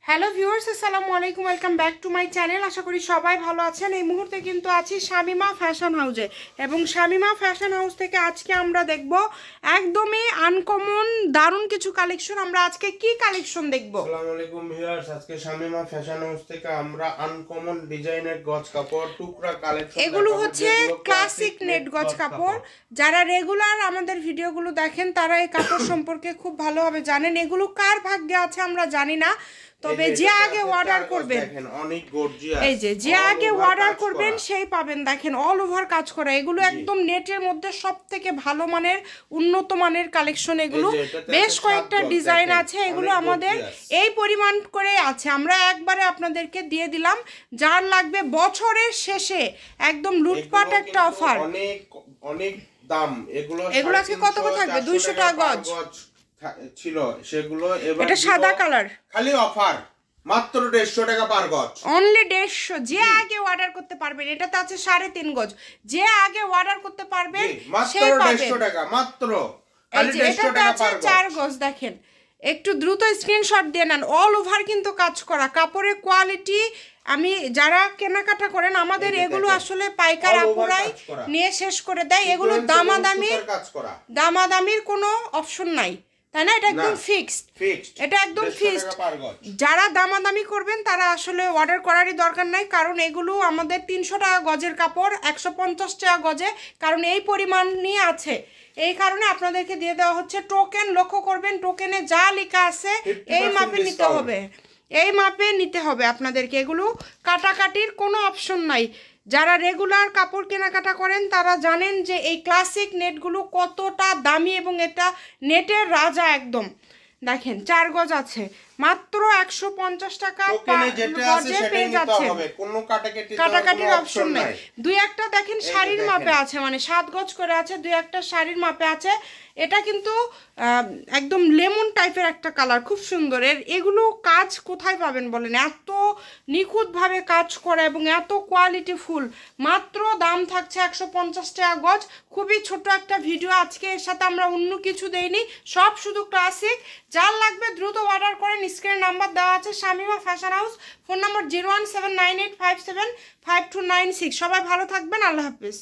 Hello viewers, আসসালামু আলাইকুম। Welcome back to my channel. আশা করি সবাই ভালো আছেন। এই মুহূর্তে কিন্তু আছি শামিমা ফ্যাশন হাউসে, এবং শামিমা ফ্যাশন হাউস থেকে আজকে আমরা দেখব একদমই আনকমন দারুণ কিছু কালেকশন। আমরা আজকে কি কালেকশন দেখব? আসসালামু আলাইকুম ভিউয়ার্স, আজকে শামিমা ফ্যাশন হাউস থেকে আমরা আনকমন ডিজাইনের গজ কাপড় টুকরা কালেকশন, এগুলো হচ্ছে ক্লাসিক নেট গজ কাপড়। যারা রেগুলার আমাদের ভিডিওগুলো দেখেন তারা এই কাপড় সম্পর্কে খুব ভালোভাবে জানেন। এগুলো কার ভাগ্যে আছে আমরা জানি না, তবে যে আগে অর্ডার করবেন, দেখেন অনেক গর্জিয়াস, এই যে আগে অর্ডার করবেন সেই পাবেন। দেখেন অল ওভার কাজ করা, এগুলো একদম নেটের মধ্যে সবথেকে ভালো মানের উন্নত মানের কালেকশন। এগুলো বেশ কয়েকটা ডিজাইন আছে, এগুলো আমাদের এই পরিমাণ করে আছে। আমরা একবারে আপনাদেরকে দিয়ে দিলাম, যার লাগবে বছরের শেষে একদম লুটপাট একটা অফার। অনেক অনেক দাম এগুলো আজকে কত করে থাকবে? 200 টাকা গজ ছিল সেগুলো, এবার এটা সাদা কালার, খালি অফার মাত্র 150 টাকা পার গজ, অনলি 150। যে আগে অর্ডার করতে পারবেন, এটাতে আছে 3.5 গজ, যে আগে অর্ডার করতে পারবেন মাত্র 150 টাকা, মাত্র খালি 150 টাকা পার গজ। 4 গজ দেখেন, একটু দ্রুত স্ক্রিনশট দিয়ে নেন। অল ওভার কিন্তু কাজ করা, কাপড়ের কোয়ালিটি আমি যারা কেনাকাটা করেন আমাদের এগুলো আসলে পাইকার আপুরাই নিয়ে শেষ করে দেয়। এগুলো দামাদামির কোনো অপশন নাই, তাই না? এটা একদম ফিক্সড, এটা একদম ফিক্সড। যারা দামাদামি করবেন তারা আসলে অর্ডার করারই দরকার নাই, কারণ এগুলো আমাদের 300 টাকা গজের কাপড় 150 টাকা গজে, কারণ এই পরিমাণ নিয়ে আছে। এই কারণে আপনাদেরকে দিয়ে দেওয়া হচ্ছে টোকেন। লক্ষ্য করবেন টোকেনে যা লেখা আছে এই মাপে নিতে হবে, এই মাপে নিতে হবে আপনাদেরকে। এগুলো কাটাকাটির কোনো অপশন নাই। যারা রেগুলার কাপড় কেনাকাটা করেন তারা জানেন যে এই ক্লাসিক নেটগুলো কতটা দামি, এবং এটা নেটের রাজা একদম। দেখেন 4 গজ আছে মাত্র 150 টাকা গজে পেয়ে যাচ্ছে, কাটাকাটির অপশন নাই। দুই একটা দেখেন শাড়ির মাপে আছে, মানে 7 গজ করে আছে, দুই একটা শাড়ির মাপে আছে। এটা কিন্তু একদম লেমন টাইপের একটা কালার, খুব সুন্দর। এগুলো কাজ কোথায় পাবেন বলেন? এত নিখুঁতভাবে কাজ করা এবং এত কোয়ালিটি ফুল। মাত্র দাম থাকছে 150 টাকা গজ। খুবই ছোট একটা ভিডিও আজকে, এর সাথে আমরা অন্য কিছু দেইনি, সব শুধু ক্লাসিক। যার লাগবে দ্রুত অর্ডার করেন। স্ক্রিনে নাম্বার দেওয়া আছে, Shamima fashion house, phone number 01798575296। সবাই ভালো থাকবেন, আল্লাহ হাফিজ।